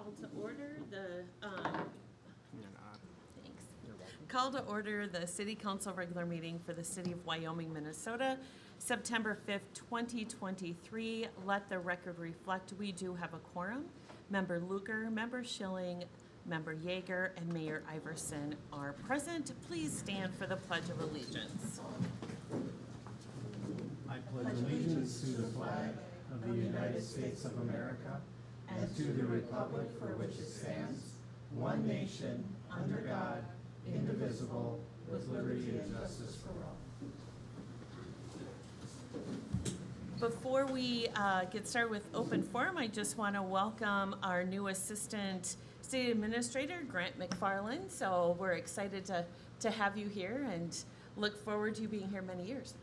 Call to order You're not. thanks. You're welcome. Call to order the City Council regular meeting for the City of Wyoming, Minnesota, September 5th, 2023. Let the record reflect, we do have a quorum. Member Luker, Member Schilling, Member Yeager, and Mayor Iverson are present. Please stand for the Pledge of Allegiance. I pledge allegiance to the flag of the United States of America and to the republic for which it stands, one nation, under God, indivisible, with liberty and justice for all. Before we get started with open forum, I just want to welcome our new Assistant City Administrator, Grant McFarland. So we're excited to have you here and look forward to you being here many years.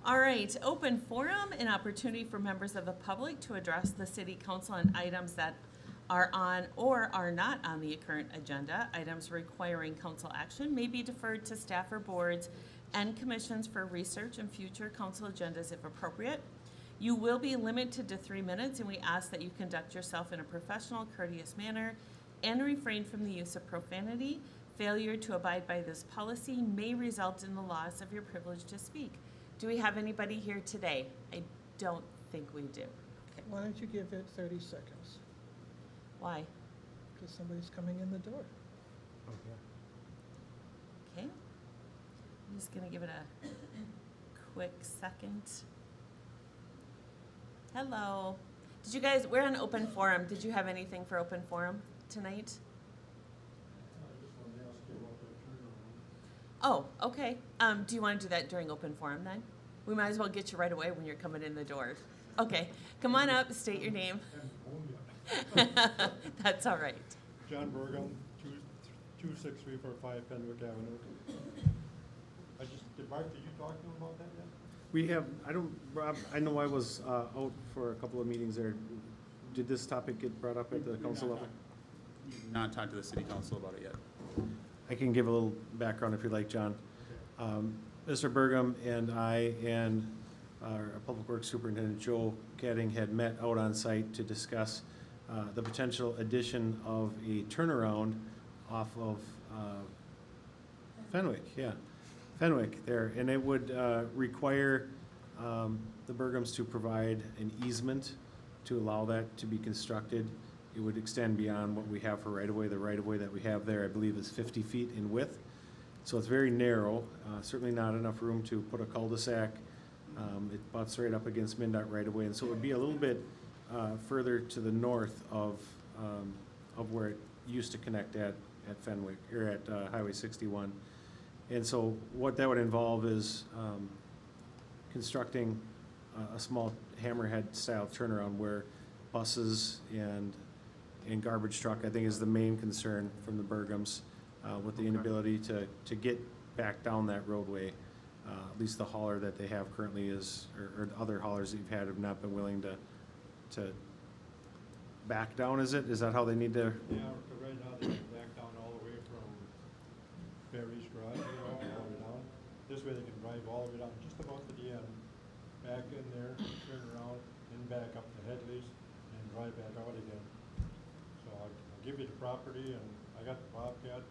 All right, open forum, an opportunity for members of the public to address the City Council on items that are on or are not on the current agenda. Items requiring council action may be deferred to staff or boards and commissions for research and future council agendas if appropriate. You will be limited to 3 minutes, and we ask that you conduct yourself in a professional, courteous manner and refrain from the use of profanity. Failure to abide by this policy may result in the loss of your privilege to speak. Do we have anybody here today? I don't think we do. Okay. Why don't you give it 30 seconds? Why? Because somebody's coming in the door. Okay. I'm just gonna give it a quick second. Hello. Did you guys, we're on open forum. Did you have anything for open forum tonight? Oh, okay. Do you want to do that during open forum then? We might as well get you right away when you're coming in the door. Okay, come on up, state your name. That's all right. John Burgum, 26345 Fenwick Avenue. Mark, did you talk to him about that yet? We have, Rob, I know I was out for a couple of meetings there. Did this topic get brought up at the council level? Not talked to the city council about it yet. I can give a little background if you'd like, John. Mr. Burgum and I and our Public Works Superintendent Joe Ketting had met out on site to discuss the potential addition of a turnaround off of Fenwick there, and it would require the Burgums to provide an easement to allow that to be constructed. It would extend beyond what we have for right-of-way. The right-of-way that we have there, I believe, is 50 feet in width. So it's very narrow, certainly not enough room to put a cul-de-sac. It butts right up against MnDOT right-of-way, and so it would be a little bit further to the north of where it used to connect at Fenwick, or at Highway 61. And so what that would involve is constructing a small hammerhead-style turnaround where buses and garbage truck, I think, is the main concern from the Burgums with the inability to get back down that roadway. At least the hauler that they have currently is, or other haulers that you've had have not been willing to back down, is it? Is that how they need to? Yeah, right now they back down all the way from Barry's Garage, all the way down. This way they can drive all the way down just about to the end, back in there, turn around, and back up to Headley's and drive back out again. So I'll give you the property, and I got the Bobcat.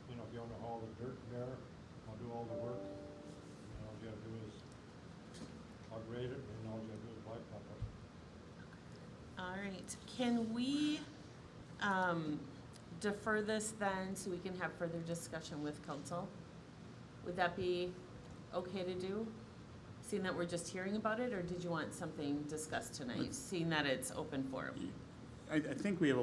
You know, if you want to haul the dirt there, I'll do all the work. And all you gotta do is, I'll grade it, and all you gotta do is blacktop it. All right, can we defer this then so we can have further discussion with council? Would that be okay to do? Seeing that we're just hearing about it, or did you want something discussed tonight, seeing that it's open forum? I think we have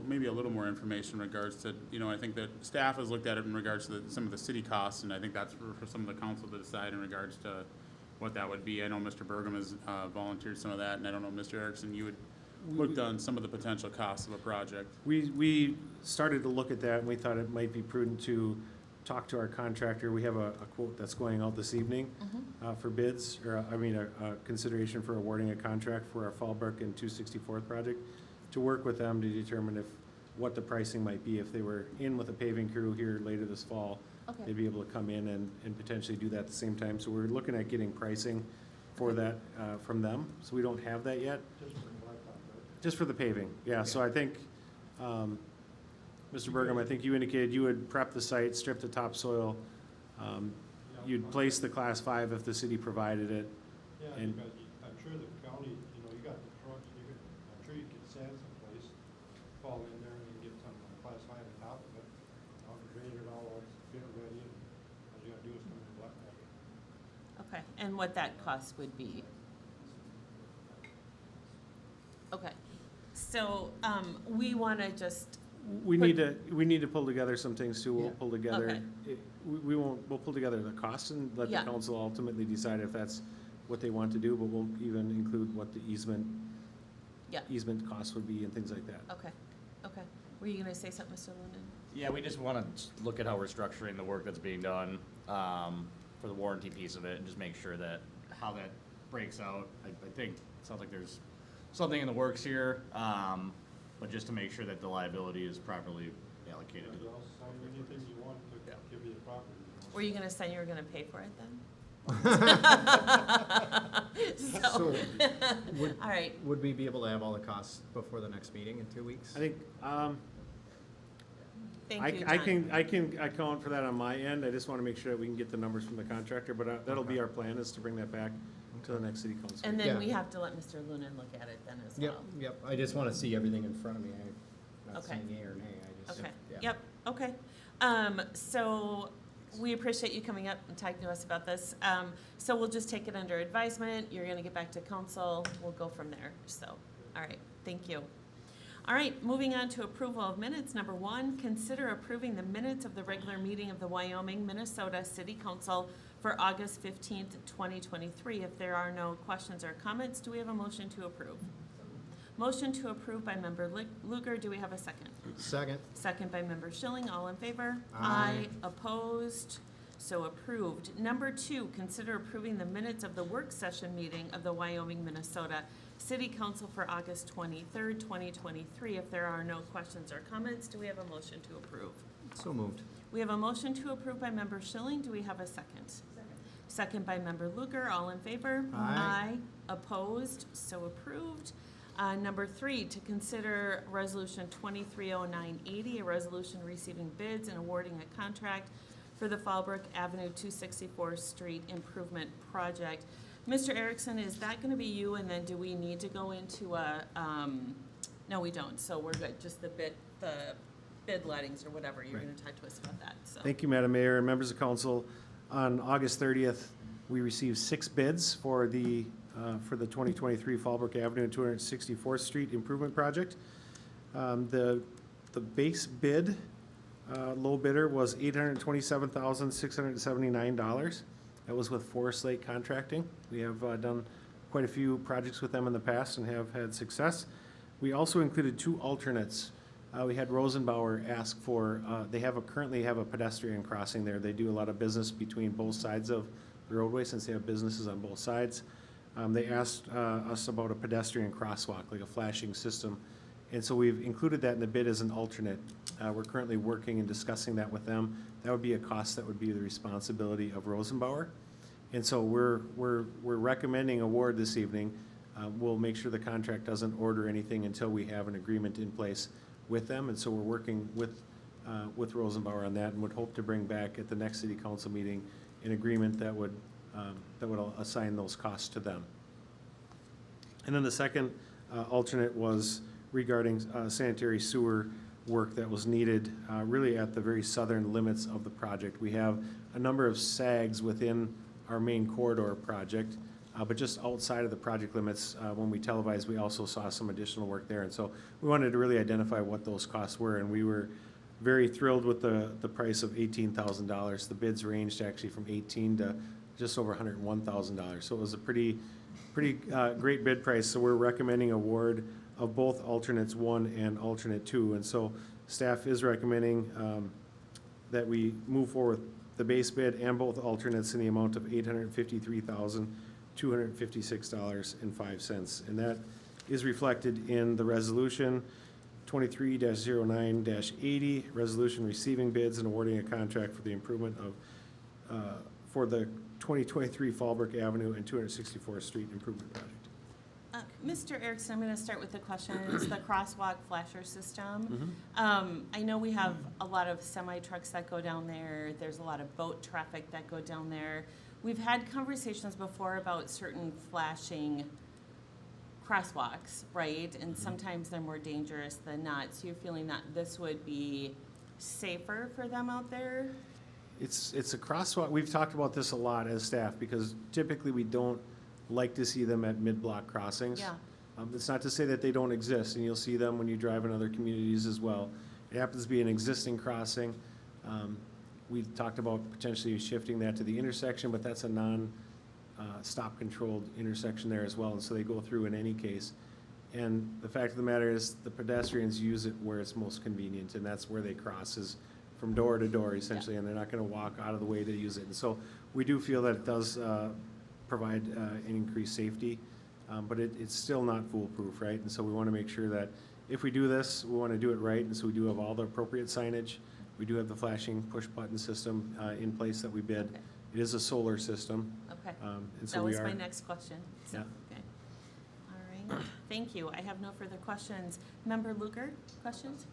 maybe a little more information in regards to, I think that staff has looked at it in regards to some of the city costs, and I think that's for some of the council to decide in regards to what that would be. I know Mr. Burgum has volunteered some of that, and I don't know, Mr. Erickson, you had looked on some of the potential costs of a project. We started to look at that, and we thought it might be prudent to talk to our contractor. We have a quote that's going out this evening for bids, or a consideration for awarding a contract for our Fallbrook and 264th project, to work with them to determine what the pricing might be. If they were in with a paving crew here later this fall, Okay. they'd be able to come in and potentially do that at the same time. So we're looking at getting pricing for that from them. So we don't have that yet. Just bring blacktop, right? Just for the paving, yeah, so I think, Mr. Burgum, I think you indicated you would prep the site, strip the topsoil, you'd place the class 5 if the city provided it. Yeah, And- because I'm sure the county, you got the trucks, I'm sure you could sand someplace, fall in there and get some class 5 on top of it. Grade it all out, get it ready, and all you gotta do is come in black it. Okay, and what that cost would be? Okay, so, we wanna just, We need to pull together some things too, we'll Yeah. pull together, Okay. we'll pull together the costs and let the Yeah. council ultimately decide if that's what they want to do, but we'll even include what the easement yeah, costs would be and things like that. okay, okay. Were you gonna say something, Mr. Lunan? Yeah, we just want to look at how we're structuring the work that's being done for the warranty piece of it and just make sure that how that breaks out. I think it sounds like there's something in the works here, but just to make sure that the liability is properly allocated. to the- I'll sign anything you want to Yeah. give you the property. Were you gonna say you were gonna pay for it then? So, Would, all right, would we be able to have all the costs before the next meeting in 2 weeks? I think, thank you, I John. can account for that on my end, I just wanna make sure that we can get the numbers from the contractor, but that'll be Okay. our plan, is to bring that back to the next city council. And then Yeah. we have to let Mr. Lunan look at it then as Yep, well. yep, I just want to see everything in front of me, I'm not Okay. saying yea or nay, I just. Okay, yeah. yep, okay. So we appreciate you coming up and talking to us about this. So we'll just take it under advisement. You're gonna get back to council. We'll go from there. So, all right, thank you. All right, moving on to approval of minutes. Number 1, consider approving the minutes of the regular meeting of the Wyoming, Minnesota City Council for August 15th, 2023. If there are no questions or comments, do we have a motion to approve? Motion to approve by member Luger. Do we have a second? Second, Second by member Schilling, all in favor? Aye. Opposed, so approved. Number 2, consider approving the minutes of the work session meeting of the Wyoming, Minnesota City Council for August 23rd, 2023. If there are no questions or comments, do we have a motion to approve? so moved. We have a motion to approve by member Schilling, do we have a second? Second by member Luger, all in favor? Aye. Opposed, so approved. Number 3, to consider resolution 230980, a resolution receiving bids and awarding a contract for the Fallbrook Avenue 264th Street Improvement Project. Mr. Erickson, is that gonna be you, and then do we need to go into a, no, we don't, so we're good, just the bid lettings or whatever, you're Right. gonna talk to us about that, so. Thank you, Madam Mayor and members of council. On August 30th, we received 6 bids for the 2023 Fallbrook Avenue 264th Street Improvement Project. The base bid, low bidder was $827,679. That was with Forest Lake Contracting. We have done quite a few projects with them in the past and have had success. We also included 2 alternates. We had Rosenbauer ask for, they currently have a pedestrian crossing there. They do a lot of business between both sides of the roadway since they have businesses on both sides. They asked us about a pedestrian crosswalk, like a flashing system. And so we've included that in the bid as an alternate. We're currently working and discussing that with them. That would be a cost that would be the responsibility of Rosenbauer. And so we're recommending award this evening. We'll make sure the contract doesn't order anything until we have an agreement in place with them. And so we're working with Rosenbauer on that and would hope to bring back at the next city council meeting an agreement that would assign those costs to them. And then the second alternate was regarding sanitary sewer work that was needed really at the very southern limits of the project. We have a number of sags within our main corridor project, but just outside of the project limits, when we televised, we also saw some additional work there. And so we wanted to really identify what those costs were, and we were very thrilled with the price of $18,000. The bids ranged actually from $18,000 to just over $101,000. So it was a pretty great bid price. So we're recommending award of both alternates 1 and alternate 2. And so staff is recommending that we move forward with the base bid and both alternates in the amount of $853,256.05. And that is reflected in the resolution 23-09-80, resolution receiving bids and awarding a contract for the improvement of, for the 2023 Fallbrook Avenue and 264th Street Improvement Project. Mr. Erickson, I'm going to start with the questions. The crosswalk flasher system. I know we have a lot of semi-trucks that go down there. There's a lot of boat traffic that go down there. We've had conversations before about certain flashing crosswalks, right? And sometimes they're more dangerous than not. So you're feeling that this would be safer for them out there? It's a crosswalk, we've talked about this a lot as staff, because typically we don't like to see them at mid-block crossings. Yeah. It's not to say that they don't exist, and you'll see them when you drive in other communities as well. It happens to be an existing crossing. We've talked about potentially shifting that to the intersection, but that's a stop controlled intersection there as well, and so they go through in any case. And the fact of the matter is, the pedestrians use it where it's most convenient, and that's where they cross, is from door to door essentially, and they're not gonna walk out of the way to use it. And so we do feel that it does provide an increased safety, but it's still not foolproof, right? And so we wanna make sure that if we do this, we wanna do it right, and so we do have all the appropriate signage. We do have the flashing push button system in place that we bid. Okay. It is a solar system. Okay. And so That we was are. my next question. So, Yeah. okay. All right, thank you. I have no further questions. Member Luker, questions?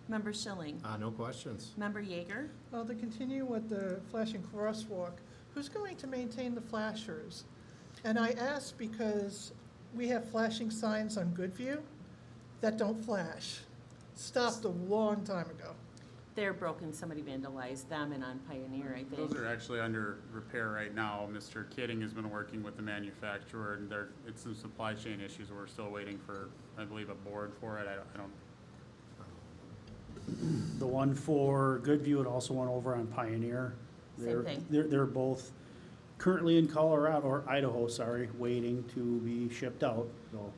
Member Schilling? No questions. Member Yeager? Well, to continue with the flashing crosswalk, who's going to maintain the flashers? And I ask because we have flashing signs on Goodview that don't flash. Stopped a long time ago. They're broken. Somebody vandalized them and on Pioneer, I think. Those are actually under repair right now. Mr. Kidding has been working with the manufacturer, and it's some supply chain issues. We're still waiting for, I believe, a board for it. I don't. The one for Goodview and also one over on Pioneer. Same thing. They're both currently in Colorado, or Idaho, sorry, waiting to be shipped out, so.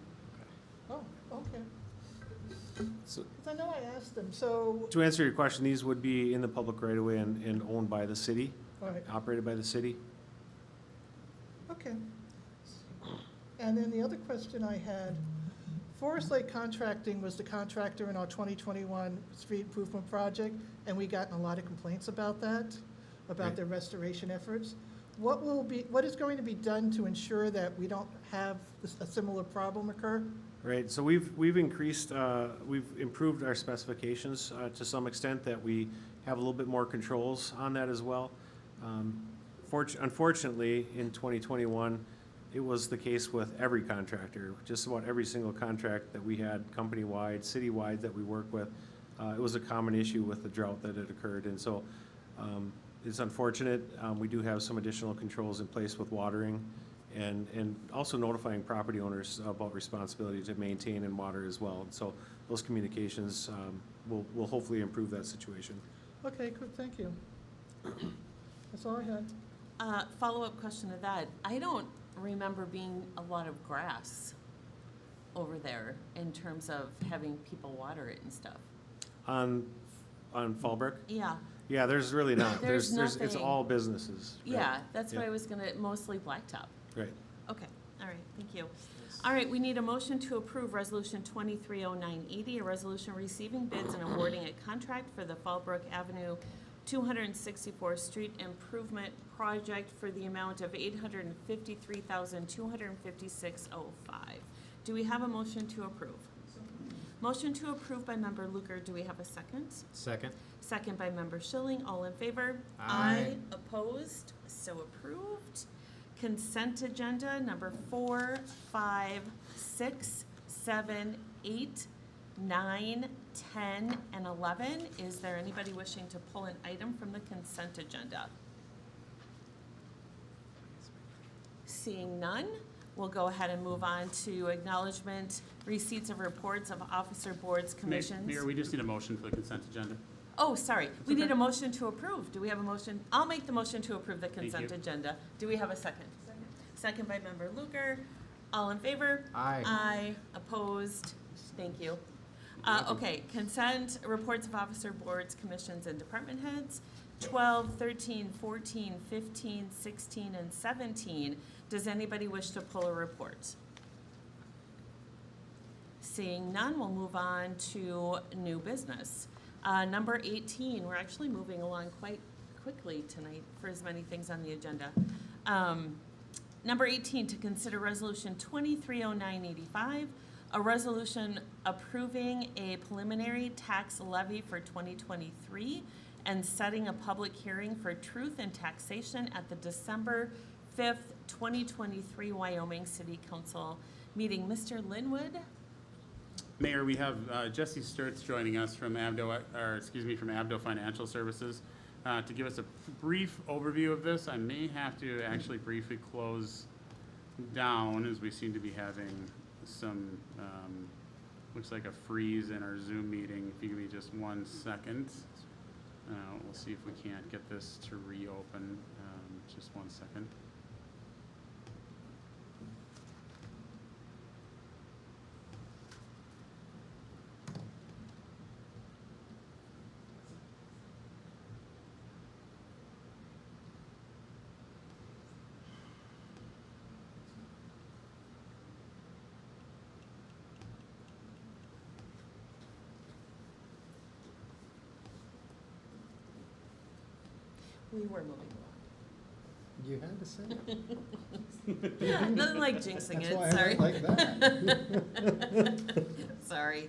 Oh, okay. So, Because I know I asked them, so, to answer your question, these would be in the public right of way and owned by the city, all right, operated by the city. okay. And then the other question I had, Forest Lake Contracting was the contractor in our 2021 street improvement project, and we gotten a lot of complaints about that, about Right. their restoration efforts. What is going to be done to ensure that we don't have a similar problem occur? Right, so we've increased, we've improved our specifications to some extent, that we have a little bit more controls on that as well. Unfortunately, in 2021, it was the case with every contractor, just about every single contract that we had, company-wide, city-wide, that we work with. It was a common issue with the drought that had occurred, and so it's unfortunate. We do have some additional controls in place with watering, and also notifying property owners about responsibility to maintain and water as well. And so those communications will hopefully improve that situation. Okay, good, thank you. That's all I had. Follow-up question to that. I don't remember being a lot of grass over there in terms of having people water it and stuff. On Fallbrook? Yeah, Yeah, there's really not. There's It's nothing. all businesses. right? yeah, that's what Yeah. I was gonna, mostly blacktop. Right. Okay, all right, thank you. All right, we need a motion to approve Resolution 230980, a resolution receiving bids and awarding a contract for the Fallbrook Avenue 264th Street Improvement Project for the amount of $853,256.05. Do we have a motion to approve? Motion to approve by Member Luker. Do we have a second? Second. Second by Member Schilling. All in favor? Aye. Opposed? So approved. Consent agenda number 4, 5, 6, 7, 8, 9, 10, and 11. Is there anybody wishing to pull an item from the consent agenda? Seeing none, we'll go ahead and move on to acknowledgement, receipts of reports of officer boards, commissions. Mayor, we just need a motion for the consent agenda. Oh, sorry, we need a motion to approve. Do we have a motion? I'll make the motion to approve the consent you. agenda. Do we have a second? Second by Member Luker. All in favor? Aye. Aye. Opposed? Thank you. Okay, consent, reports of officer boards, commissions, and department heads. 12, 13, 14, 15, 16, and 17. Does anybody wish to pull a report? Seeing none, we'll move on to new business. Number 18, we're actually moving along quite quickly tonight for as many things on the agenda. Number 18, to consider Resolution 230985, a resolution approving a preliminary tax levy for 2023 and setting a public hearing for truth and taxation at the December 5th, 2023 Wyoming City Council meeting. Mr. Linwood? Mayor, we have Jesse Sturts joining us from Abdo Financial Services to give us a brief overview of this. I may have to actually briefly close down as we seem to be having some, looks like a freeze in our Zoom meeting. If you give me just 1 second, we'll see if we can't get this to reopen. Just 1 second. We were moving You had to say it. along. Nothing like jinxing That's it, why I sorry. went like that. Sorry.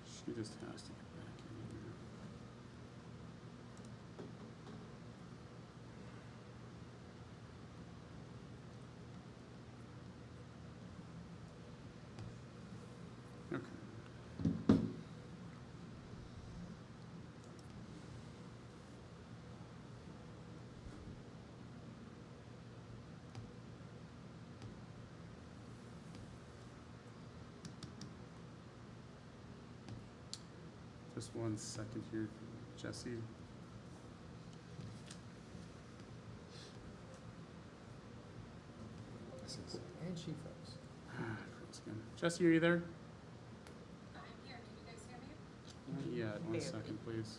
She just has to get back in here. Okay. Just 1 second here, Jesse. And she froze. Froze again. Jesse, are you there? I'm here. Can you guys hear me? Yeah, one Barely. second, please.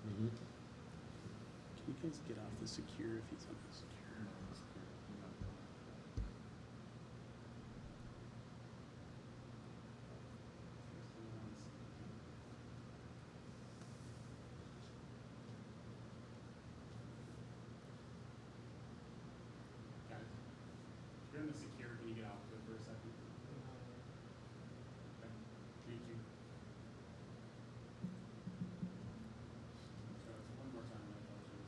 Can you guys get off the secure if he's on the secure? Guys, if you're in the secure, can you get off of it for a second? Okay, thank you. One more time, I apologize.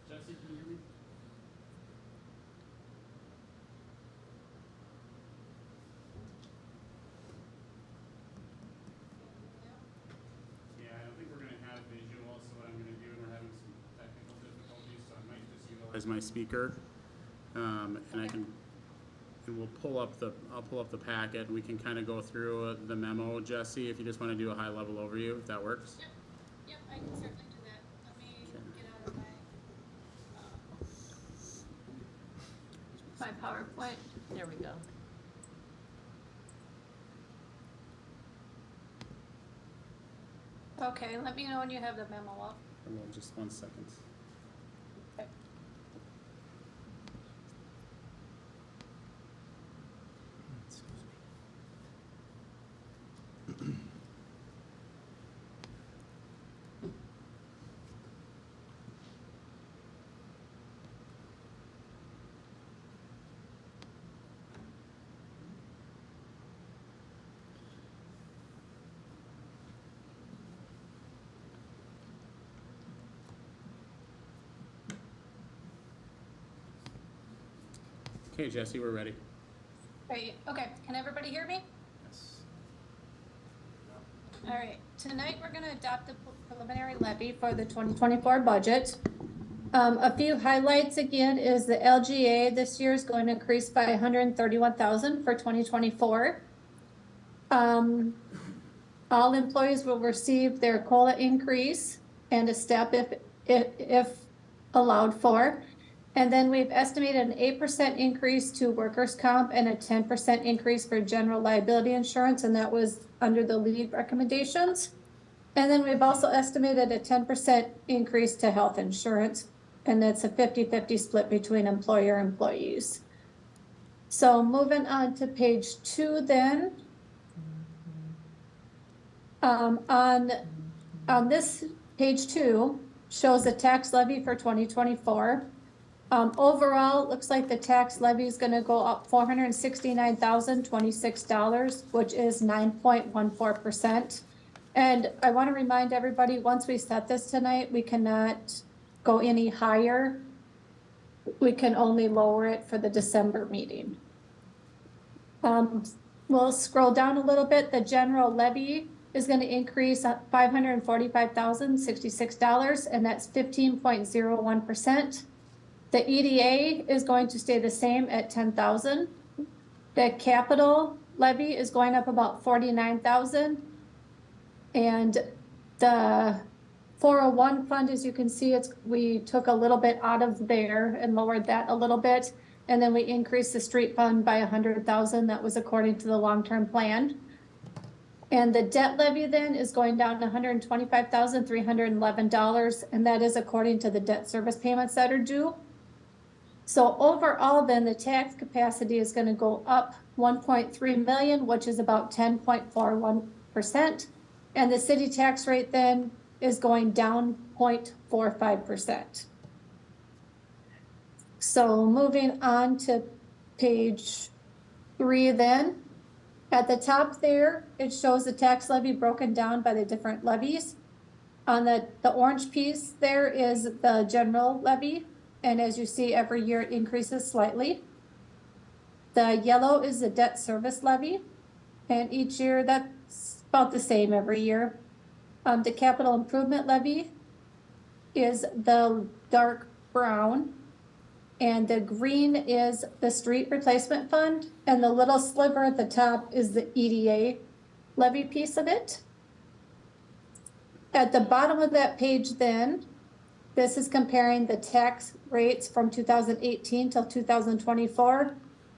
Jesse, can you hear me? Yeah, I don't think we're gonna have visual, so what I'm gonna do, and we're having some technical difficulties, so I might just utilize my speaker. And I can, and we'll pull up the, I'll pull up the packet, and we can kind of go through the memo, Jesse, if you just wanna do a high-level overview, if that works. Yep, I can certainly do that. Let me Okay. get out of my PowerPoint. There we go. Okay, let me know when you have the memo up. I will, just 1 second. Okay. Okay, Jesse, we're ready. Great, okay, can everybody hear me? All right, tonight we're gonna adopt the preliminary levy for the 2024 budget. A few highlights again is the LGA this year is going to increase by 131,000 for 2024. All employees will receive their COLA increase and a step if allowed for. And then we've estimated an 8% increase to workers' comp and a 10% increase for general liability insurance, and that was under the lead recommendations. And then we've also estimated a 10% increase to health insurance, and that's a 50-50 split between employer and employees. So moving on to page 2 then. On this page 2 shows the tax levy for 2024. Overall, it looks like the tax levy is going to go up $469,026, which is 9.14%. And I want to remind everybody, once we set this tonight, we cannot go any higher. We can only lower it for the December meeting. We'll scroll down a little bit. The general levy is going to increase $545,066, and that's 15.01%. The EDA is going to stay the same at 10,000. The capital levy is going up about 49,000. And the 401 fund, as you can see, we took a little bit out of there and lowered that a little bit. And then we increased the street fund by 100,000. That was according to the long-term plan. And the debt levy then is going down to $125,311, and that is according to the debt service payments that are due. So overall then the tax capacity is going to go up 1.3 million, which is about 10.41%. And the city tax rate then is going down 0.45%. So moving on to page 3 then. At the top there, it shows the tax levy broken down by the different levies. On the orange piece there is the general levy. And as you see, every year it increases slightly. The yellow is the debt service levy. And each year that's about the same every year. The capital improvement levy is the dark brown. And the green is the street replacement fund, and the little sliver at the top is the EDA levy piece of it. At the bottom of that page then, this is comparing the tax rates from 2018 till 2024.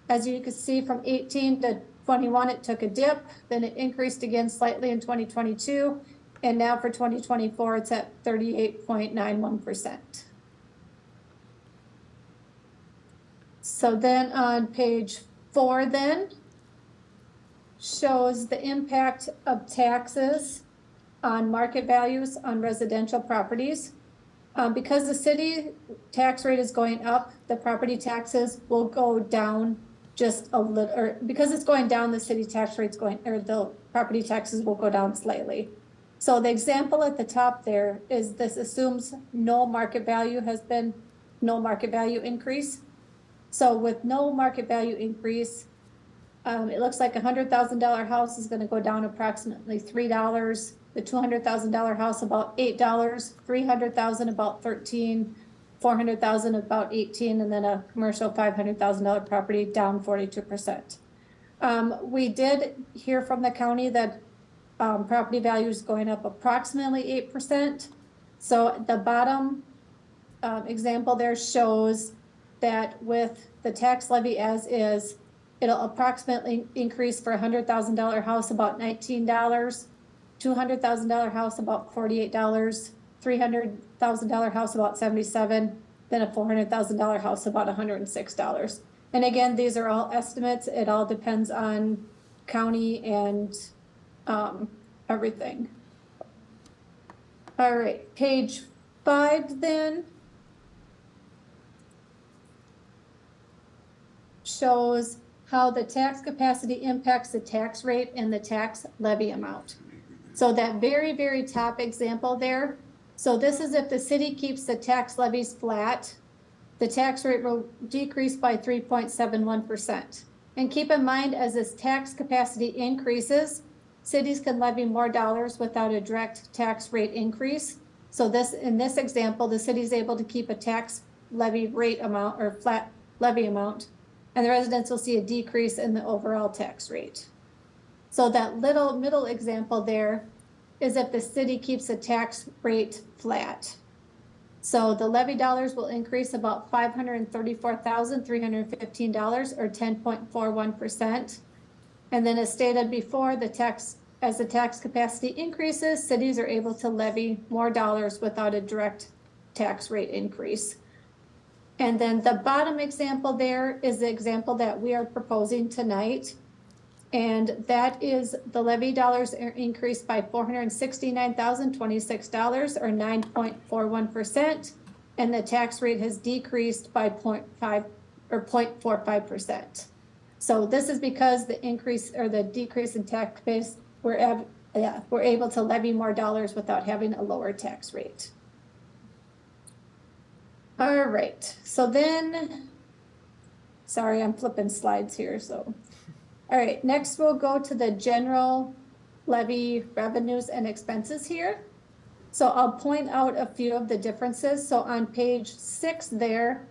As you can see, from 18 to 21, it took a dip, then it increased again slightly in 2022, and now for 2024, it's at 38.91%. So then on page 4 then shows the impact of taxes on market values on residential properties. Because the city tax rate is going up, the property taxes will go down just a little, or because it's going down, the city tax rate's going, or the property taxes will go down slightly. So the example at the top there is this assumes no market value increase. So with no market value increase, it looks like $100,000 house is going to go down approximately $3. The $200,000 house about $8, $300,000 about $13, $400,000 about $18, and then a commercial $500,000 property down 42%. We did hear from the county that property value is going up approximately 8%. So the bottom example there shows that with the tax levy as is, it'll approximately increase for a $100,000 house about $19, $200,000 house about $48, $300,000 house about $77, then a $400,000 house about $106. And again, these are all estimates. It all depends on county and everything. All right, page 5 then shows how the tax capacity impacts the tax rate and the tax levy amount. So that very, very top example there. So this is if the city keeps the tax levies flat the tax rate will decrease by 3.71%. And keep in mind, as this tax capacity increases, cities can levy more dollars without a direct tax rate increase. So in this example, the city is able to keep a tax levy rate amount or flat levy amount, and the residents will see a decrease in the overall tax rate. So that little middle example there is if the city keeps the tax rate flat. So the levy dollars will increase about $534,315 or 10.41%. And then as stated before, as the tax capacity increases, cities are able to levy more dollars without a direct tax rate increase. And then the bottom example there is the example that we are proposing tonight. And that is the levy dollars are increased by $469,026 or 9.41%. And the tax rate has decreased by 0.45%. So this is because the increase or the decrease in tax base, we're able to levy more dollars without having a lower tax rate. All right, so then, sorry, I'm flipping slides here, so. All right, next we'll go to the general levy revenues and expenses here. So I'll point out a few of the differences. So on page 6 there,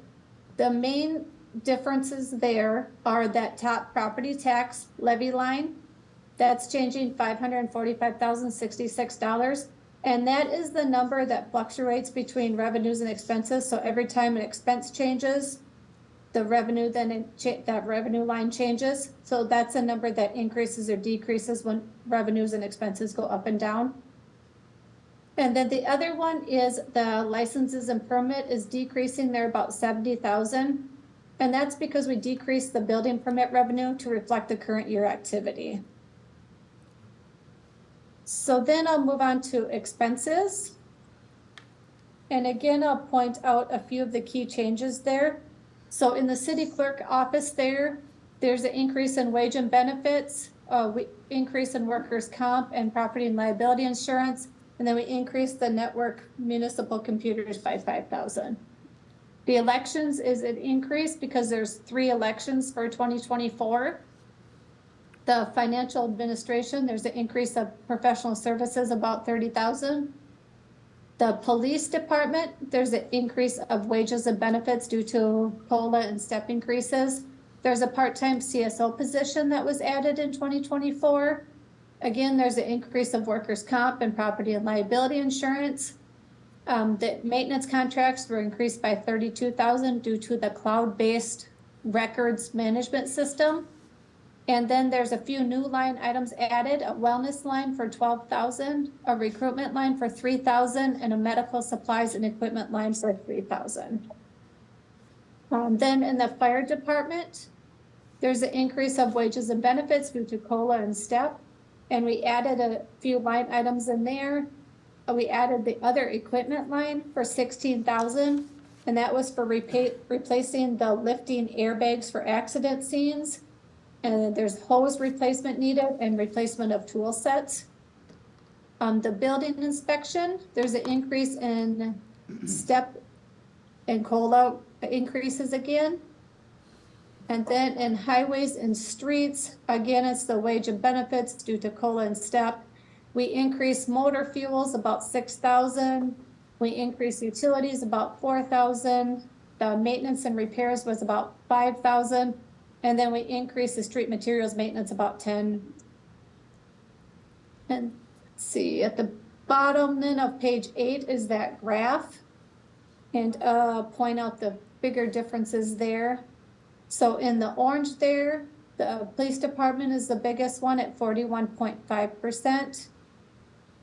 the main differences there are that top property tax levy line. That's changing $545,066. And that is the number that fluctuates between revenues and expenses. So every time an expense changes, the revenue that revenue line changes. So that's a number that increases or decreases when revenues and expenses go up and down. And then the other one is the licenses and permit is decreasing there about 70,000. And that's because we decreased the building permit revenue to reflect the current year activity. So then I'll move on to expenses. And again, I'll point out a few of the key changes there. So in the city clerk office there's an increase in wage and benefits, increase in workers' comp and property and liability insurance, and then we increased the network municipal computers by 5,000. The elections is an increase because there's 3 elections for 2024. The financial administration, there's an increase of professional services about 30,000. The police department, there's an increase of wages and benefits due to COLA and step increases. There's a part-time CSO position that was added in 2024. Again, there's an increase of workers' comp and property and liability insurance. The maintenance contracts were increased by 32,000 due to the cloud-based records management system. And then there's a few new line items added, a wellness line for 12,000, a recruitment line for 3,000, and a medical supplies and equipment line for 3,000. Then in the fire department, there's an increase of wages and benefits due to COLA and STEP. And we added a few line items in there. We added the other equipment line for 16,000, and that was for replacing the lifting airbags for accident scenes. And there's hose replacement needed and replacement of tool sets. The building inspection, there's an increase in STEP and COLA increases again. And then in highways and streets, again, it's the wage and benefits due to COLA and STEP. We increased motor fuels about 6,000. We increased utilities about 4,000. The maintenance and repairs was about 5,000. And then we increased the street materials maintenance about 10. And let's see, at the bottom then of page 8 is that graph. And point out the bigger differences there. So in the orange there, the police department is the biggest one at 41.5%.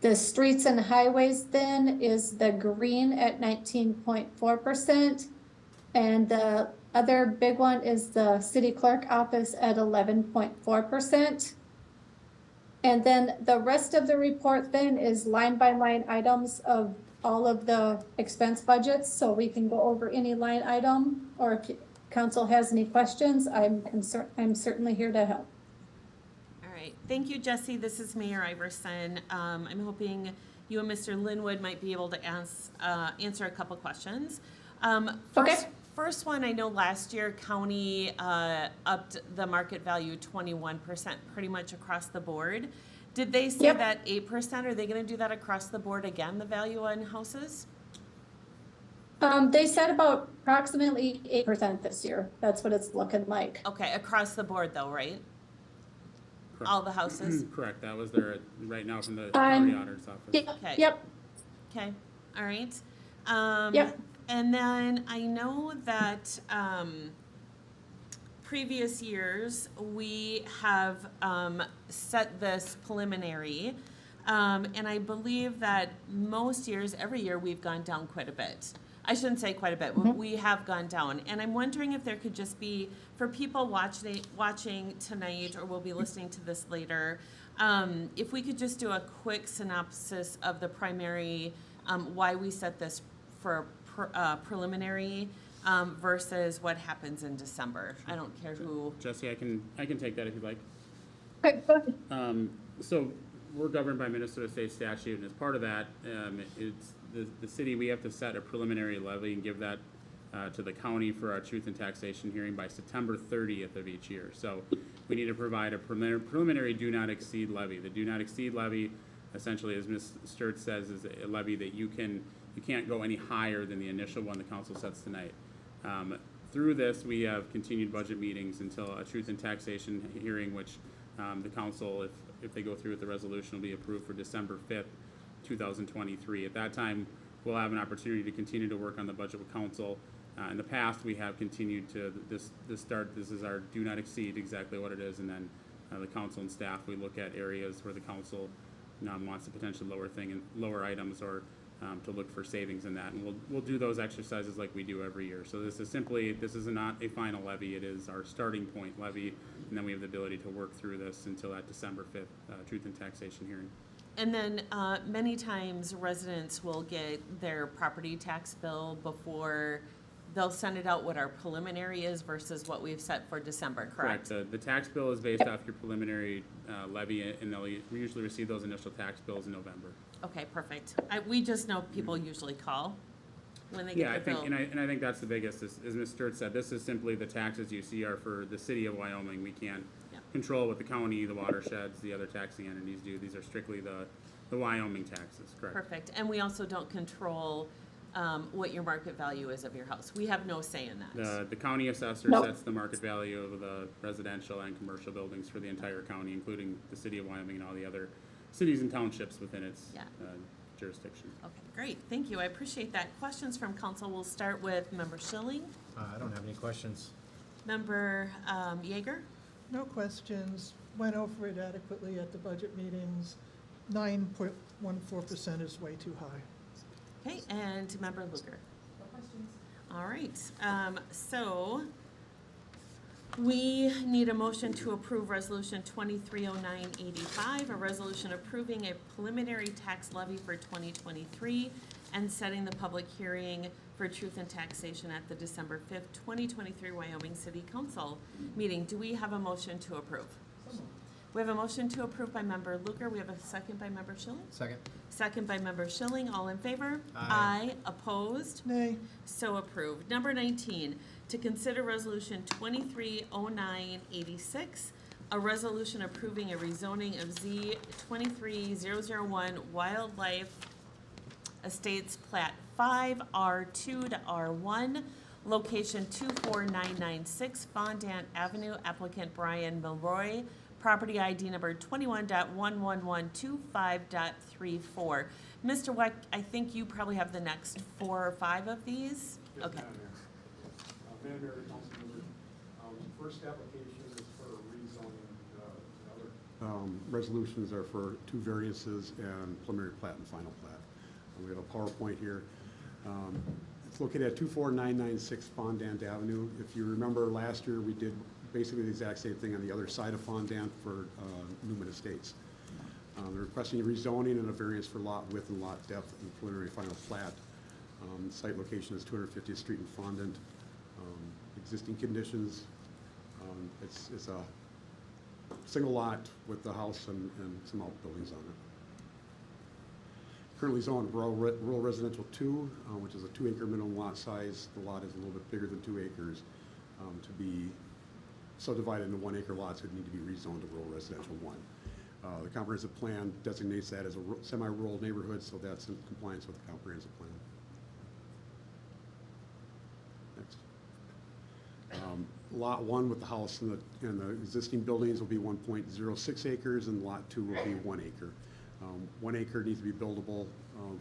The streets and highways then is the green at 19.4%. And the other big one is the city clerk office at 11.4%. And then the rest of the report then is line by line items of all of the expense budgets. So we can go over any line item, or if council has any questions, I'm certainly here to help. All right, thank you, Jesse. This is Mayor Iverson. I'm hoping you and Mr. Linwood might be able to answer a couple questions. Okay. First one, I know last year county upped the market value 21%, pretty much across the board. Did they say Yep. that 8%? Are they gonna do that across the board again, the value on houses? They said about approximately 8% this year. That's what it's looking like. Okay, across the board though, right? Correct. All the houses? Correct, that was there right now from the Um, county auditor's office. Yep, Okay. yep, Okay, all right. Yep. And then I know that, previous years, we have, set this preliminary. And I believe that most years, every year, we've gone down quite a bit. I shouldn't say quite a bit, we have gone down. And I'm wondering if there could just be, for people watching tonight, or will be listening to this later, if we could just do a quick synopsis of the primary, why we set this for preliminary, versus what happens in December. I don't care who. Jesse, I can take that if you'd like. okay, go ahead. So we're governed by Minnesota state statute, and as part of that, it's the city, we have to set a preliminary levy and give that to the county for our truth and taxation hearing by September 30th of each year. So we need to provide a preliminary do not exceed levy. The do not exceed levy, essentially, as Ms. Sturts says, is a levy that you can't go any higher than the initial one the council sets tonight. Through this, we have continued budget meetings until a truth and taxation hearing, which the council, if they go through with the resolution, will be approved for December 5th, 2023. At that time, we'll have an opportunity to continue to work on the budget with council. In the past, we have continued to this is our do not exceed, exactly what it is, and then the council and staff, we look at areas where the council wants to potentially lower items or to look for savings in that, and we'll do those exercises like we do every year. So this is not a final levy, it is our starting point levy, and then we have the ability to work through this until that December 5th truth and taxation hearing. And then, many times residents will get their property tax bill before they'll send it out what our preliminary is versus what we've set for December, correct? The tax bill is based off your preliminary levy, and we usually receive those initial tax bills in November. Okay, perfect. We just know people usually call when they Yeah, I get their think, bill. and I think that's the biggest, as Ms. Sturts said, this is simply the taxes you see are for the city of Wyoming. We can't Yeah. control what the county, the watersheds, the other taxing entities do. These are strictly the Wyoming taxes, correct? Perfect. And we also don't control what your market value is of your house. We have no say in that. The county assessor Nope. sets the market value of the residential and commercial buildings for the entire county, including the city of Wyoming and all the other cities and townships within its Yeah. Jurisdiction. Okay, great. Thank you. I appreciate that. Questions from council. We'll start with Member Schilling. I don't have any questions. Member Yeager? No questions. Went over it adequately at the budget meetings. 9.14% is way too high. Okay, and Member Luker? No questions. All right, so we need a motion to approve Resolution 230985, a resolution approving a preliminary tax levy for 2023 and setting the public hearing for truth and taxation at the December 5th, 2023 Wyoming City Council meeting. Do we have a motion to approve? We have a motion to approve by Member Luker. We have a second by Member Schilling. Second. Second by Member Schilling. All in favor? Aye. Opposed? Nay. So approved. Number 19, to consider Resolution 230986, a resolution approving a rezoning of Z 23001 Wildlife Estates Plat 5, R2 to R1, location 24996 Fondant Avenue, applicant Brian Milroy, property ID number 21.11125.34. Mr. Weck, I think you probably have the next 4 or 5 of these? Okay. Madam Mayor, council members, first application is for rezoning, the other resolutions are for 2 variances and preliminary plat and final plat. We have a PowerPoint here. It's located at 24996 Fondant Avenue. If you remember last year, we did basically the exact same thing on the other side of Fondant for Newman Estates. They're requesting rezoning and a variance for lot width and lot depth and preliminary final plat. Site location is 250th Street in Fondant. Existing conditions, it's a single lot with the house and some outbuildings on currently zoned rural residential 2, which is a 2-acre minimum lot size. The lot is a little bit bigger than 2 acres. To be subdivided into 1-acre lots, it would need to be rezoned to rural residential 1. The comprehensive plan designates that as a semi-rural neighborhood, so that's in compliance with the comprehensive plan. Next. Lot 1 with the house and the existing buildings will be 1.06 acres, and Lot 2 will be 1 acre. 1 acre needs to be buildable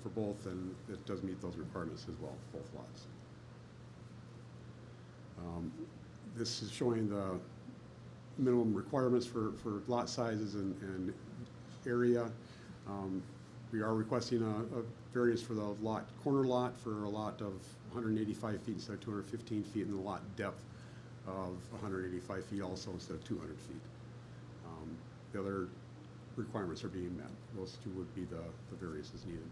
for both, and it does meet those requirements as well, both lots. This is showing the minimum requirements for lot sizes and area. We are requesting a variance for the corner lot for a lot of 185 feet instead of 215 feet, and the lot depth of 185 feet also instead of 200 feet. The other requirements are being met. Those two would be the variances needed.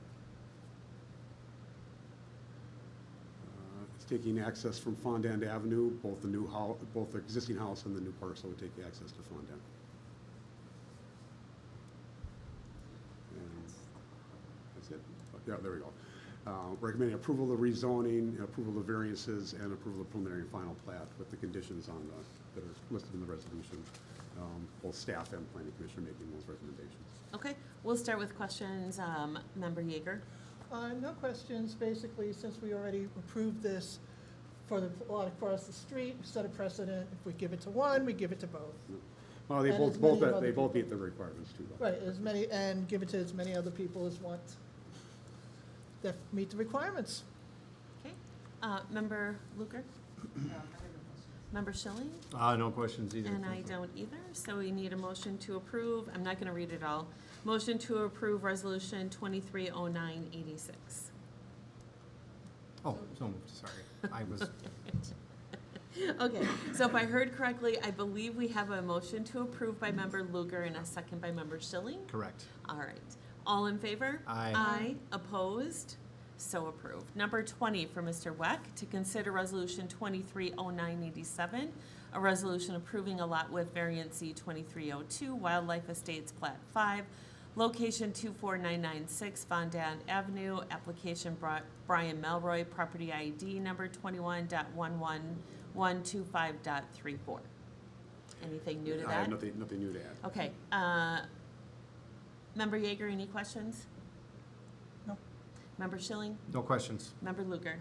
It's taking access from Fondant Avenue, both the existing house and the new parcel would take access to Fondant. And that's it. Yeah, there we go. Recommending approval of the rezoning, approval of the variances, and approval of the preliminary and final plat with the conditions that are listed in the resolution. Both staff and planning commission are making those recommendations. Okay, we'll start with questions. Member Yeager? No questions. Basically, since we already approved this for the lot across the street, we set a precedent. If we give it to one, we give it to both. Well, they And both as many both other they both people. meet the requirements too, though. Right, and give it to as many other people as want that meet the requirements. Okay. Member Luker? Member Schilling? No questions either. And I don't either, so we need a motion to approve. I'm not going to read it all. Motion to approve Resolution 230986. Oh, so moved, sorry. I was, Okay, so if I heard correctly, I believe we have a motion to approve by Member Luger and a second by Member Schilling. correct. All right. All in favor? Aye. Aye. Opposed? So approved. Number 20 for Mr. Weck, to consider Resolution 230987, a resolution approving a lot with variance C 2302, Wildlife Estates Plat 5, location 24996 Fondant Avenue, application Brian Melroy, property ID number 21.11125.34. Anything new to I that? have nothing new to add. Okay, Member Yeager, any questions? No. Member Schilling? No questions. Member Luker?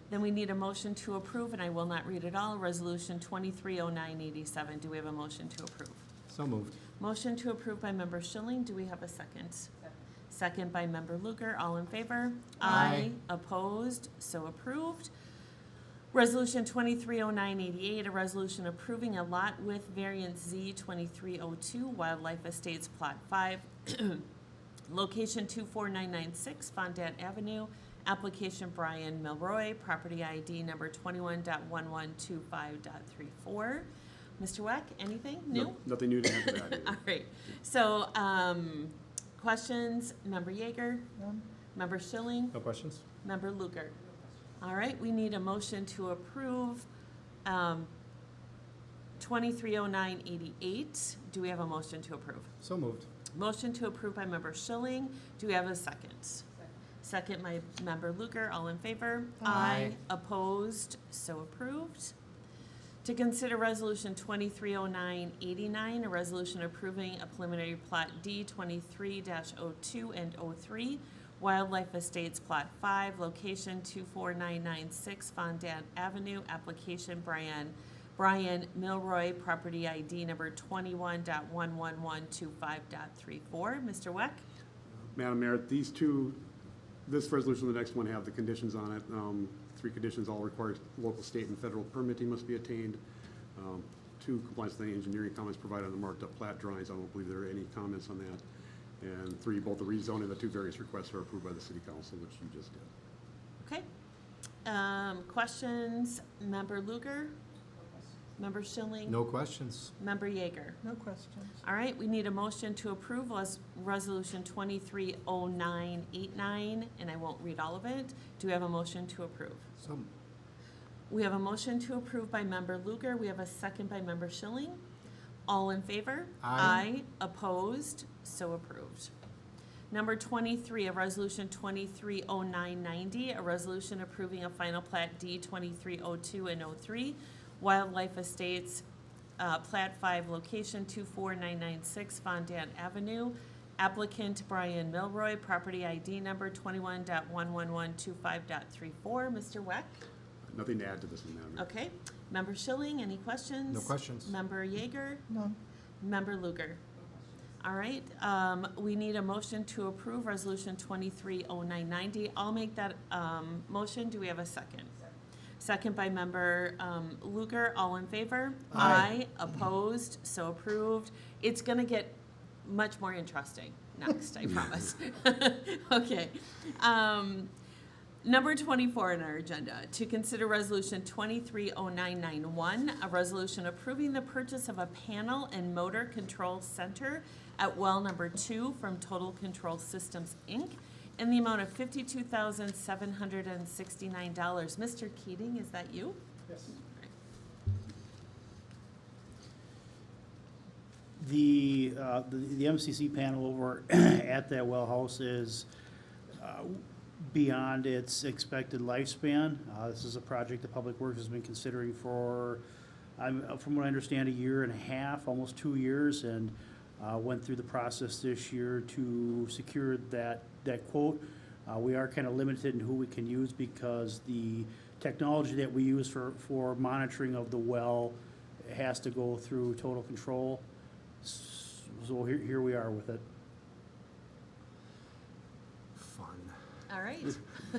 Then we need a motion to approve, and I will not read it all, Resolution 230987. Do we have a motion to approve? So moved. Motion to approve by Member Schilling. Do we have a second? Second by Member Luker. All in favor? Aye. Opposed? So approved. Resolution 230988, a resolution approving a lot with variance Z 2302, Wildlife Estates Plot 5, location 24996 Fondant Avenue, application Brian Milroy, property ID number 21.1125.34. Mr. Weck, anything new? Nothing new to add to that either. All right, so, questions, Member Yeager, None? Member Schilling, No questions? Member Luker. All right, we need a motion to approve 230988. Do we have a motion to approve? So moved. Motion to approve by Member Schilling. Do we have a second? Second by Member Luker. All in favor? Aye. Opposed? So approved. To consider Resolution 230989, a resolution approving a preliminary Plat D 23-02 and 03, Wildlife Estates Plot 5, location 24996 Fondant Avenue, application Brian Milroy, property ID number 21.11125.34. Mr. Weck? Madam Mayor, this resolution and the next one have the conditions on it. 3 conditions all require local, state, and federal permitting must be attained. 2, compliance with any engineering comments provided on the marked up plat drawings. I don't believe there are any comments on that. And 3, both the rezoning and the 2 various requests are approved by the city council, which you just did. Okay. Questions? Member Luger? Member Schilling? No questions. Member Yeager? No questions. All right, we need a motion to approve Resolution 230989, and I won't read all of it. Do we have a motion to approve? So, We have a motion to approve by Member Luger. We have a second by Member Schilling. All in favor? Aye. Opposed? So approved. Number 23, a resolution 230990, a resolution approving a final plat D 2302 and 03, Wildlife Estates, Plat 5, location 24996 Fondant Avenue. Applicant Brian Milroy, property ID number 21.11125.34. Mr. Weck? Nothing to add to this one, Madam Mayor. Okay. Member Schilling, any questions? No questions. Member Yeager? No, Member Luger? All right, we need a motion to approve Resolution 230990. I'll make that motion. Do we have a second? Second by Member Luger. All in favor? Aye. Opposed? So approved. It's going to get much more interesting next, I promise. Okay. Number 24 on our agenda, to consider Resolution 230991, a resolution approving the purchase of a panel and motor control center at well number 2 from Total Control Systems, Inc., in the amount of $52,769. Mr. Keating, is that you? Yes. The MCC panel over at that well house is beyond its expected lifespan. This is a project the Public Works has been considering for, from what I understand, 1.5 years, almost 2 years, and went through the process this year to secure that quote. We are kind of limited in who we can use because the technology that we use for monitoring of the well has to go through Total Control. So here we are with it. Fun. All right.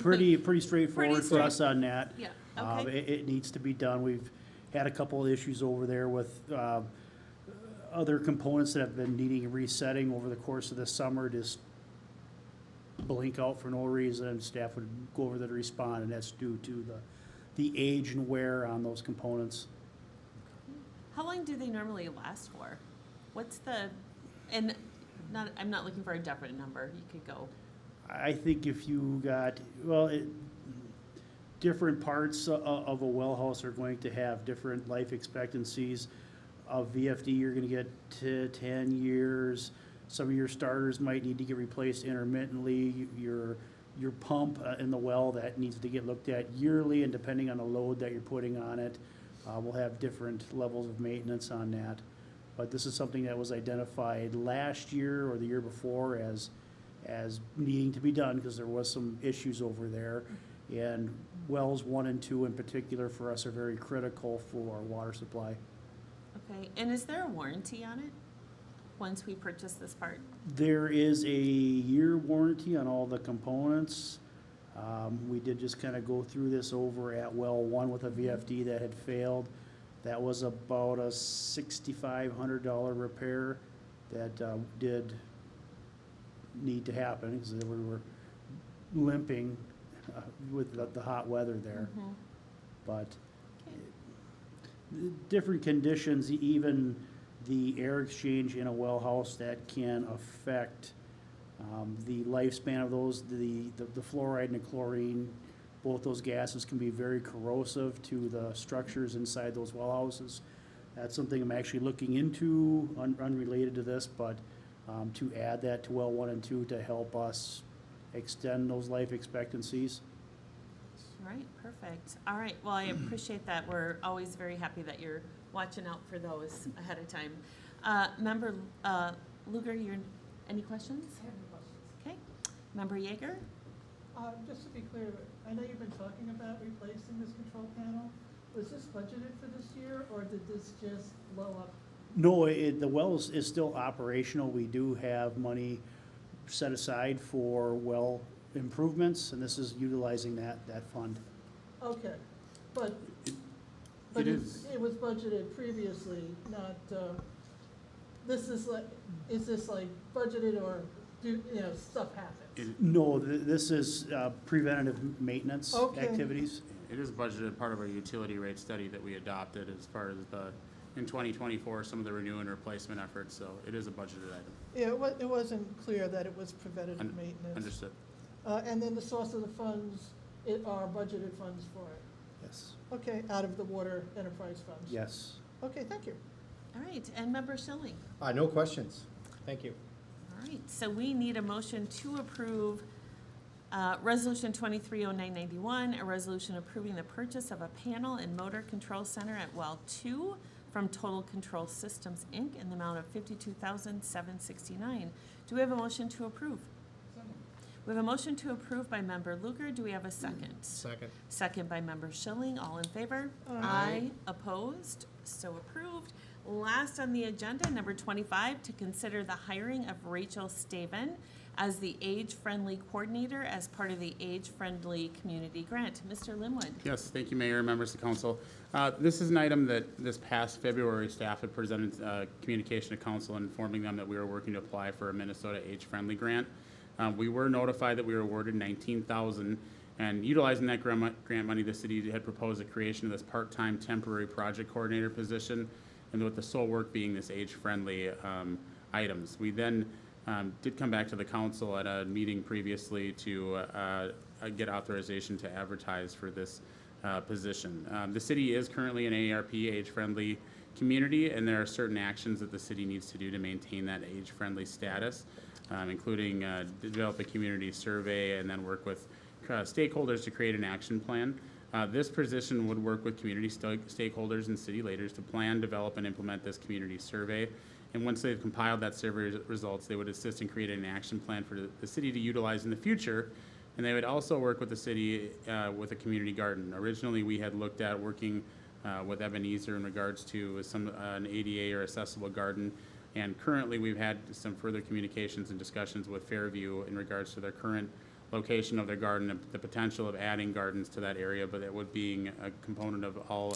Pretty straightforward for straight- us on that. Yeah, okay. It needs to be done. We've had a couple of issues over there with other components that have been needing resetting over the course of the summer, just blink out for no reason, and staff would go over there to respond, and that's due to the age and wear on those components. How long do they normally last for? What's the, and I'm not looking for a definite number. You could go. I think if you got, different parts of a well house are going to have different life expectancies. Of VFD, you're gonna get to 10 years. Some of your starters might need to get replaced intermittently. Your pump in the well, that needs to get looked at yearly, and depending on the load that you're putting on it, we'll have different levels of maintenance on that. But this is something that was identified last year or the year before as needing to be done, because there was some issues over there. And wells 1 and 2 in particular for us are very critical for our water supply. Okay, and is there a warranty on it once we purchase this part? There is a year warranty on all the components. We did just kind of go through this over at well 1 with a VFD that had failed. That was about a $6,500 repair that did need to happen, because we were limping with the hot weather there. Mhm. But Okay. different conditions, even the air exchange in a well house, that can affect the lifespan of those. The fluoride and the chlorine, both those gases can be very corrosive to the structures inside those well houses. That's something I'm actually looking into, unrelated to this, but to add that to well 1 and 2 to help us extend those life expectancies. All right, perfect. All right, well, I appreciate that. We're always very happy that you're watching out for those ahead of time. Member Luger, any questions? I have no questions. Okay. Member Yeager? Just to be clear, I know you've been talking about replacing this control panel. Was this budgeted for this year, or did this just blow up? No, the well is still operational. We do have money set aside for well improvements, and this is utilizing that fund. Okay, but It is. it was budgeted previously, not, this is like, is this like budgeted, or stuff happens? No, this is preventative maintenance Okay. activities. It is budgeted part of our utility rate study that we adopted as part of in 2024, some of the renew and replacement efforts, so it is a budgeted item. Yeah, it wasn't clear that it was preventative maintenance. Understood. And then the source of the funds, are budgeted funds for it? Yes. Okay, out of the water enterprise funds? Yes. Okay, thank you. All right, and Member Schilling? No questions. Thank you. All right, so we need a motion to approve Resolution 230991, a resolution approving the purchase of a panel and motor control center at Well 2 from Total Control Systems, Inc. in the amount of $52,769. Do we have a motion to approve? We have a motion to approve by Member Luker. Do we have a second? Second. Second by Member Schilling. All in favor? Aye. Opposed? So approved. Last on the agenda, number 25, to consider the hiring of Rachel Staven as the age-friendly coordinator as part of the age-friendly community grant. Mr. Linwood. Yes, thank you, Mayor, members of council. This is an item that this past February, staff had presented communication to council informing them that we were working to apply for a Minnesota age-friendly grant. We were notified that we were awarded $19,000, and utilizing that grant money, the city had proposed the creation of this part-time temporary project coordinator position, and with the sole work being this age-friendly items. We then did come back to the council at a meeting previously to get authorization to advertise for this position. The city is currently an AARP age-friendly community, and there are certain actions that the city needs to do to maintain that age-friendly status, including develop a community survey and then work with stakeholders to create an action plan. This position would work with community stakeholders and city leaders to plan, develop, and implement this community survey. And once they've compiled that survey results, they would assist in creating an action plan for the city to utilize in the future. And they would also work with the city with a community garden. Originally, we had looked at working with Ebenezer in regards to an ADA or accessible garden. And currently, we've had some further communications and discussions with Fairview in regards to their current location of their garden and the potential of adding gardens to that area, but it would being a component of all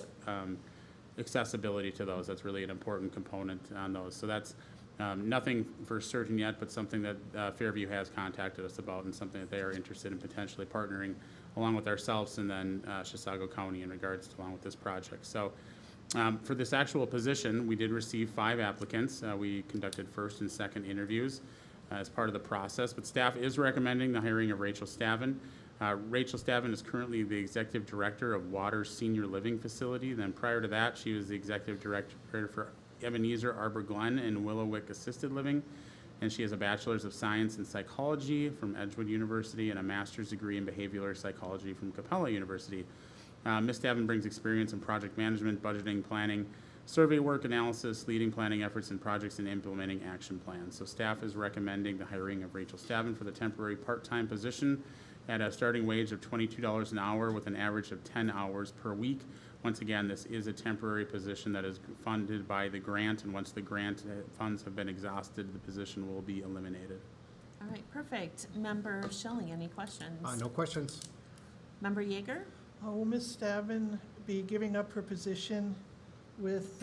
accessibility to those. That's really an important component on those. So that's nothing for certain yet, but something that Fairview has contacted us about and something that they are interested in potentially partnering along with ourselves and then Chisago County in regards to along with this project. So for this actual position, we did receive 5 applicants. We conducted first and second interviews as part of the process, but staff is recommending the hiring of Rachel Staven. Rachel Staven is currently the Executive Director of Water Senior Living Facility. Then prior to that, she was the Executive Director for Ebenezer Arbor Glen and Willowick Assisted Living. And she has a Bachelor's of Science in Psychology from Edgewood University and a Master's degree in Behavioral Psychology from Capella University. Ms. Staven brings experience in project management, budgeting, planning, survey work, analysis, leading planning efforts in projects, and implementing action plans. So staff is recommending the hiring of Rachel Staven for the temporary part-time position at a starting wage of $22 an hour with an average of 10 hours per week. Once again, this is a temporary position that is funded by the grant, and once the grant funds have been exhausted, the position will be eliminated. All right, perfect. Member Schilling, any questions? No questions. Member Yeager? Will Ms. Staven be giving up her position with,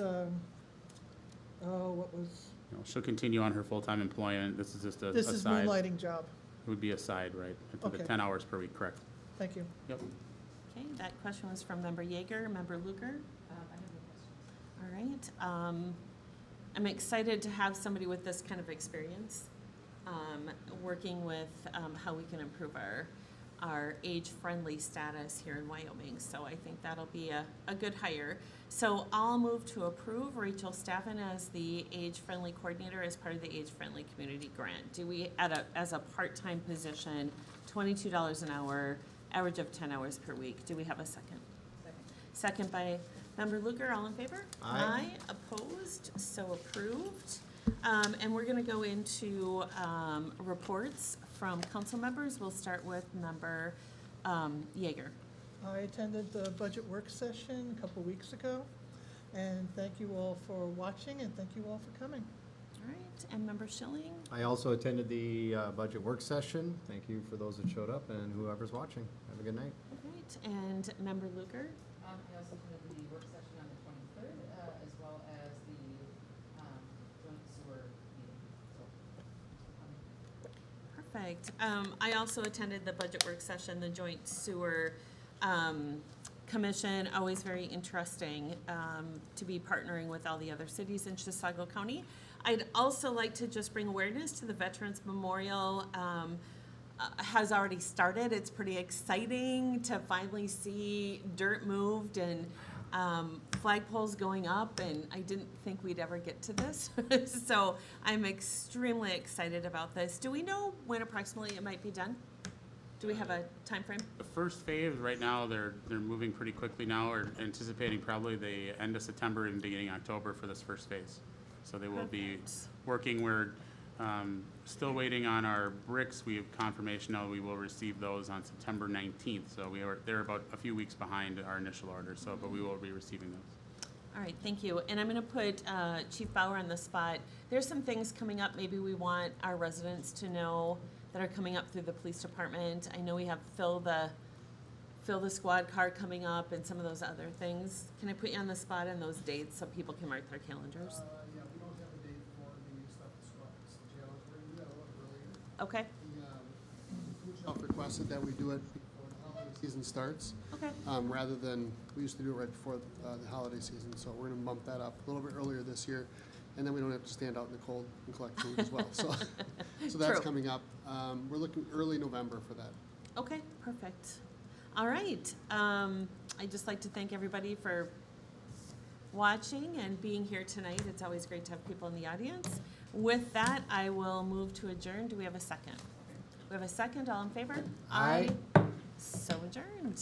what was, You know, she'll continue on her full-time employment. This is just a this is side. moonlighting job. It would be a side, right? The Okay. 10 hours per week, correct. Thank you. Yep. Okay, that question was from Member Yeager. Member Luker? All right. I'm excited to have somebody with this kind of experience, working with how we can improve our age-friendly status here in Wyoming. So I think that'll be a good hire. So I'll move to approve Rachel Staffen as the age-friendly coordinator as part of the age-friendly community grant. Do we, as a part-time position, $22 an hour, average of 10 hours per week. Do we have a second? Second by Member Luker, all in favor? Aye. Opposed, so approved. And we're gonna go into reports from council members. We'll start with Member Yeager. I attended the budget work session a couple weeks ago, and thank you all for watching, and thank you all for coming. All right, and Member Schilling? I also attended the budget work session. Thank you for those that showed up and whoever's watching. Have a good night. All right, and Member Luker? I also attended the work session on the 23rd, as well as the joint sewer meeting. Perfect. I also attended the budget work session, the joint sewer commission. Always very interesting to be partnering with all the other cities in Chisago County. I'd also like to just bring awareness to the Veterans Memorial. Has already started. It's pretty exciting to finally see dirt moved and flagpoles going up, and I didn't think we'd ever get to this. So I'm extremely excited about this. Do we know when approximately it might be done? Do we have a time frame? The first phase, right now, they're moving pretty quickly now. We're anticipating probably the end of September and beginning October for this first phase. So they will be Perfect. working. We're still waiting on our bricks. We have confirmation now we will receive those on September 19th. So they're about a few weeks behind our initial order, so, but we will be receiving those. All right, thank you. And I'm going to put Chief Bauer on the spot. There's some things coming up maybe we want our residents to know that are coming up through the police department. I know we have fill the squad car coming up and some of those other things. Can I put you on the spot on those dates so people can mark their calendars? Yeah, we don't have a date for the stuff that's jailers. We're gonna do that a little earlier. Okay, The food shelf requested that we do it before the holiday season starts, okay. rather than, we used to do it right before the holiday season, so we're gonna bump that up a little bit earlier this year, and then we don't have to stand out in the cold and collect food as well, so that's True. coming up. We're looking early November for that. Okay, perfect. All right. I'd just like to thank everybody for watching and being here tonight. It's always great to have people in the audience. With that, I will move to adjourn. Do we have a second? We have a second. All in favor? Aye. So adjourned.